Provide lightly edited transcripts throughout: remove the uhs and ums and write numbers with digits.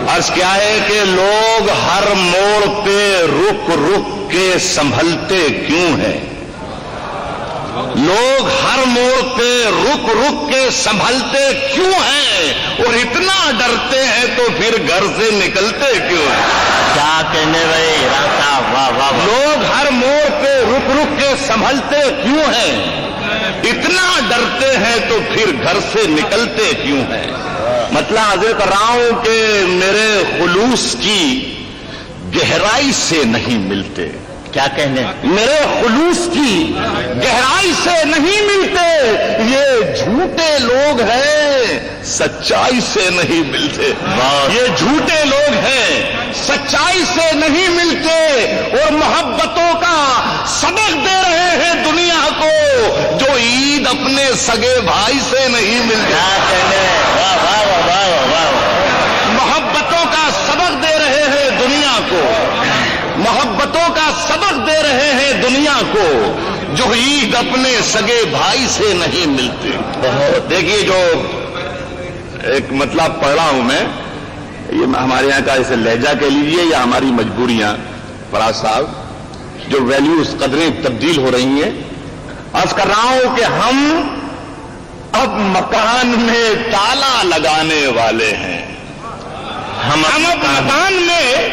عرض کیا ہے کہ لوگ ہر موڑ پہ رک رک کے سنبھلتے کیوں ہیں؟ لوگ ہر موڑ پہ رک رک کے سنبھلتے کیوں ہیں؟ اور اتنا ڈرتے ہیں تو پھر گھر سے نکلتے کیوں ہیں؟ کیا کہنے بھائی راستہ واہ واہ واہ۔ لوگ ہر موڑ پہ رک رک کے سنبھلتے کیوں ہیں؟ اتنا ڈرتے ہیں تو پھر گھر سے نکلتے کیوں ہیں؟ مطلب حضرت کر رہا ہوں کہ میرے خلوص کی گہرائی سے نہیں ملتے۔ کیا کہنے؟ میرے خلوص کی گہرائی سے نہیں ملتے، یہ جھوٹے لوگ ہیں سچائی سے نہیں ملتے۔ یہ جھوٹے لوگ ہیں سچائی سے نہیں ملتے، اور محبتوں کا سبق دے رہے ہیں دنیا کو جو عید اپنے سگے بھائی سے نہیں ملتے۔ کیا کہنے؟ واہ واہ واہ واہ واہ۔ محبتوں کا سبق دے رہے ہیں دنیا کو، محبتوں کا سبق دے رہے ہیں دنیا کو جو عید اپنے سگے بھائی سے نہیں ملتے۔ دیکھیے جو ایک مطلب پڑھ رہا ہوں میں، یہ ہمارے یہاں کا ایسے لہجہ کہہ لیجیے یا ہماری مجبوریاں، فراز صاحب جو ویلیوز قدریں تبدیل ہو رہی ہیں۔ عرض کر رہا ہوں کہ ہم اب مکان میں تالا لگانے والے ہیں، ہم اب مکان میں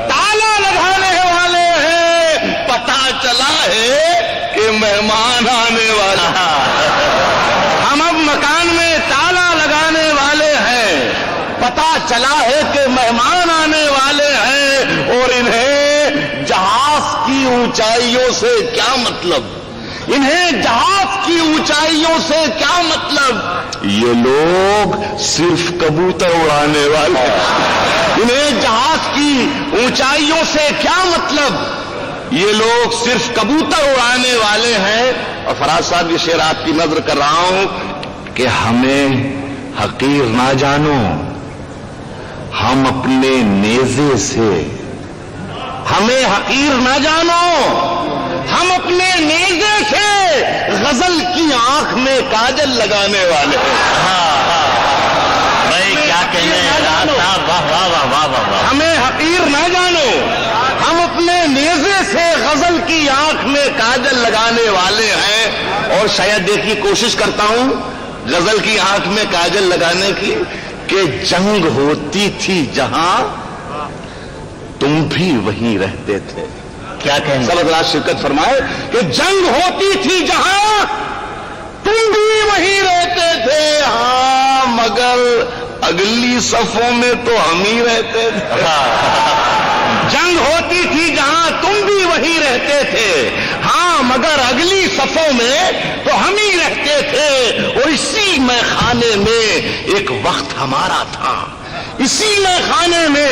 تالا لگانے والے ہیں، پتہ چلا ہے کہ مہمان آنے والا۔ ہم اب مکان میں تالا لگانے والے ہیں، پتہ چلا ہے کہ مہمان آنے والے ہیں، اور انہیں جہاز کی اونچائیوں سے کیا مطلب؟ انہیں جہاز کی اونچائیوں سے کیا مطلب؟ یہ لوگ صرف کبوتر اڑانے والے ہیں۔ انہیں جہاز کی اونچائیوں سے کیا مطلب؟ یہ لوگ صرف کبوتر اڑانے والے ہیں۔ اور فراز صاحب یہ شعر آپ کی نظر کر رہا ہوں کہ ہمیں حقیر نہ جانو، ہم اپنے نیزے سے، ہمیں حقیر نہ جانو، ہم اپنے نیزے سے غزل کی آنکھ میں کاجل لگانے والے ہیں۔ بھائی کیا کہنے؟ ہمیں حقیر نہ جانو، ہم اپنے نیزے سے غزل کی آنکھ میں کاجل لگانے والے ہیں۔ اور شاید دیکھیے کوشش کرتا ہوں غزل کی آنکھ میں کاجل لگانے کی کہ جنگ ہوتی تھی جہاں تم بھی وہیں رہتے تھے۔ کیا کہنے؟ سب حضرات شرکت فرمائے کہ جنگ ہوتی تھی جہاں تم بھی وہیں رہتے تھے، ہاں مگر اگلی صفوں میں تو ہم ہی رہتے تھے۔ جنگ ہوتی تھی جہاں تم بھی وہیں رہتے تھے، ہاں مگر اگلی صفوں میں تو ہم ہی رہتے تھے۔ اور اسی میں خانے میں ایک وقت ہمارا تھا، اسی میں خانے میں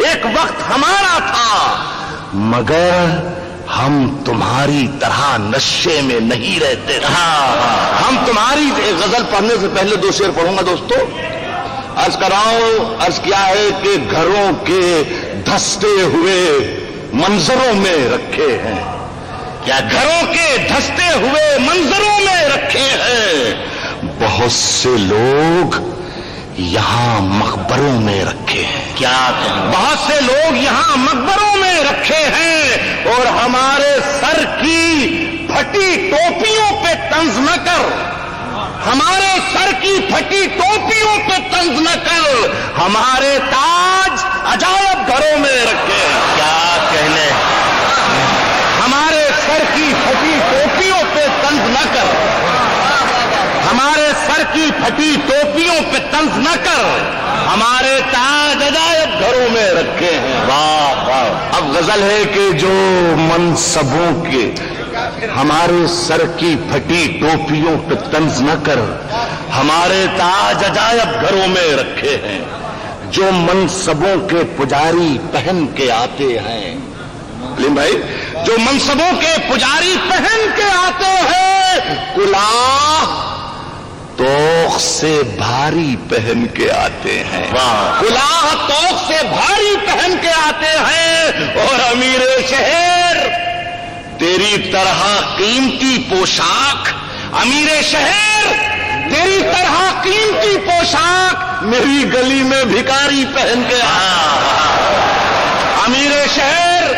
ایک وقت ہمارا تھا، مگر ہم تمہاری طرح نشے میں نہیں رہتے تھے۔ ہم تمہاری غزل پڑھنے سے پہلے دو شعر پڑھوں گا دوستو۔ عرض کر رہا ہوں، عرض کیا ہے کہ گھروں کے دھستے ہوئے منظروں میں رکھے ہیں، کیا گھروں کے دھستے ہوئے منظروں میں رکھے ہیں، بہت سے لوگ یہاں مقبروں میں رکھے ہیں۔ کیا بہت سے لوگ یہاں مقبروں میں رکھے ہیں، اور ہمارے سر کی پھٹی ٹوپیوں پہ طنز نہ کر، ہمارے سر کی پھٹی ٹوپیوں پہ طنز نہ کر، ہمارے تاج عجائب گھروں میں رکھے ہیں۔ کیا کہنے؟ ہمارے سر کی پھٹی ٹوپیوں پہ طنز نہ کر، ہمارے سر کی پھٹی ٹوپیوں پہ طنز نہ کر، ہمارے تاج عجائب گھروں میں رکھے ہیں۔ واہ واہ۔ اب غزل ہے کہ جو منصبوں کے، ہمارے سر کی پھٹی ٹوپیوں پہ طنز نہ کر، ہمارے تاج عجائب گھروں میں رکھے ہیں، جو منصبوں کے پجاری پہن کے آتے ہیں۔ علیم بھائی، جو منصبوں کے پجاری پہن کے آتے ہیں، کلاه توق سے بھاری پہن کے آتے ہیں، کلاه توق سے بھاری پہن کے آتے ہیں، اور امیر شہر تیری طرح قیمتی پوشاک، امیر شہر تیری طرح قیمتی پوشاک میری گلی میں بھکاری پہن کے امیر شہر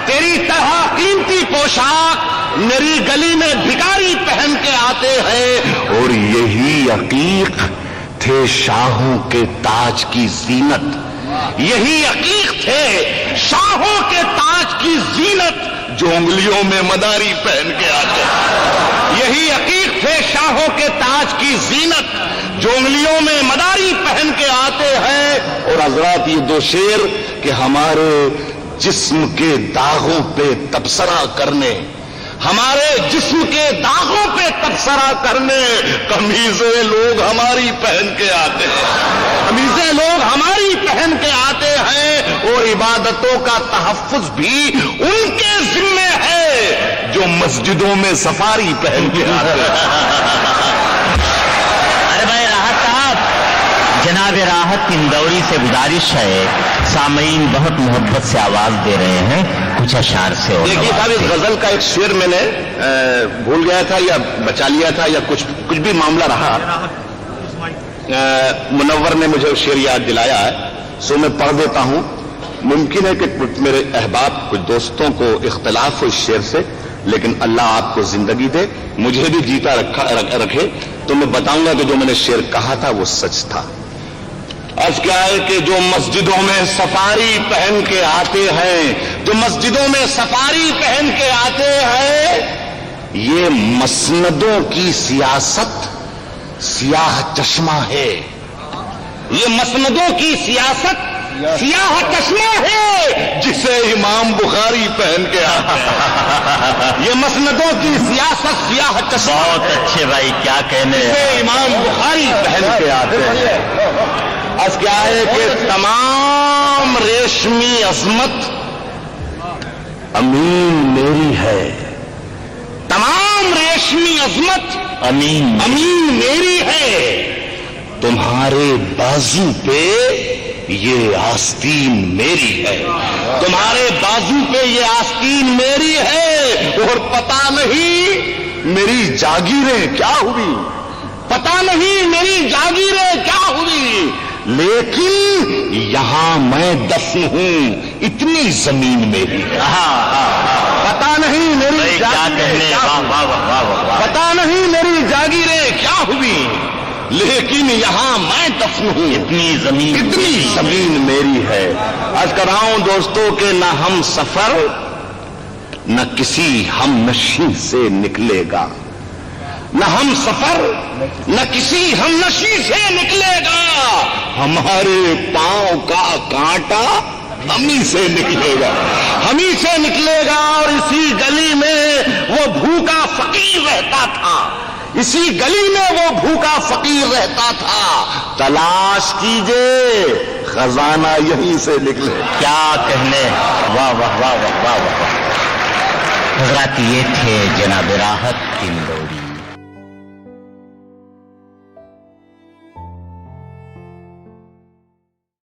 تیری طرح قیمتی پوشاک میری گلی میں بھکاری پہن کے آتے ہیں، اور یہی عقیق تھے شاہوں کے تاج کی زینت، یہی عقیق تھے شاہوں کے تاج کی زینت جو انگلیوں میں مداری پہن کے آتے ہیں، یہی عقیق تھے شاہوں کے تاج کی زینت جو انگلیوں میں مداری پہن کے آتے ہیں۔ اور حضرات یہ دو شعر کہ ہمارے جسم کے داغوں پہ تبصرہ کرنے، ہمارے جسم کے داغوں پہ تبصرہ کرنے قمیضیں لوگ ہماری پہن کے آتے ہیں، قمیضیں لوگ ہماری پہن کے آتے ہیں، اور عبادتوں کا تحفظ بھی ان کے ذمے ہے جو مسجدوں میں سفاری پہن کے آتے ہیں۔ ارے بھائی راحت صاحب، جناب راحت اندوری سے گزارش ہے، سامعین بہت محبت سے آواز دے رہے ہیں، کچھ اشعار سے۔ دیکھیے صاحب، اس غزل کا ایک شعر میں نے بھول گیا تھا یا بچا لیا تھا یا کچھ بھی معاملہ رہا، منور نے مجھے شعر یاد دلایا ہے، سو میں پڑھ دیتا ہوں۔ ممکن ہے کہ میرے احباب کچھ دوستوں کو اختلاف ہو اس شعر سے، لیکن اللہ آپ کو زندگی دے، مجھے بھی جیتا رکھے تو میں بتاؤں گا کہ جو میں نے شعر کہا تھا وہ سچ تھا۔ آج کیا ہے کہ جو مسجدوں میں سفاری پہن کے آتے ہیں، جو مسجدوں میں سفاری پہن کے آتے ہیں، یہ مسندوں کی سیاست سیاہ چشمہ ہے، یہ مسندوں کی سیاست سیاہ چشمہ ہے جسے امام بخاری پہن کے آتے ہیں، یہ مسندوں کی سیاست سیاہ چشمہ، بہت اچھے بھائی، کیا کہنے، جسے امام بخاری پہن کے آتے ہیں۔ آج کیا ہے کہ تمام ریشمی عظمت امین میری ہے، تمام ریشمی عظمت امین میری ہے، تمہارے بازو پہ یہ آستین میری ہے، تمہارے بازو پہ یہ آستین میری ہے، اور پتہ نہیں میری جاگیریں کیا ہوئی، پتہ نہیں میری جاگیریں کیا ہوئی، لیکن یہاں میں دفن ہوں، اتنی زمین میری ہے۔ پتہ نہیں میری جاگیریں کیا ہوئی، پتہ نہیں میری جاگیریں کیا ہوئی، لیکن یہاں میں دفن ہوں، اتنی زمین میری ہے۔ آج کر رہا ہوں دوستوں کہ نہ ہم سفر نہ کسی ہم نشیں سے نکلے گا، نہ ہم سفر نہ کسی ہم نشیں سے نکلے گا، ہمارے پاؤں کا کانٹا ہمیں سے نکلے گا، ہمیں سے نکلے گا۔ اور اسی گلی میں وہ بھوکا فقیر رہتا تھا، اسی گلی میں وہ بھوکا فقیر رہتا تھا، تلاش کیجئے خزانہ یہیں سے نکلے۔ کیا کہنے، واہ واہ واہ واہ واہ واہ۔ حضرات یہ تھے جناب راحت اندوری۔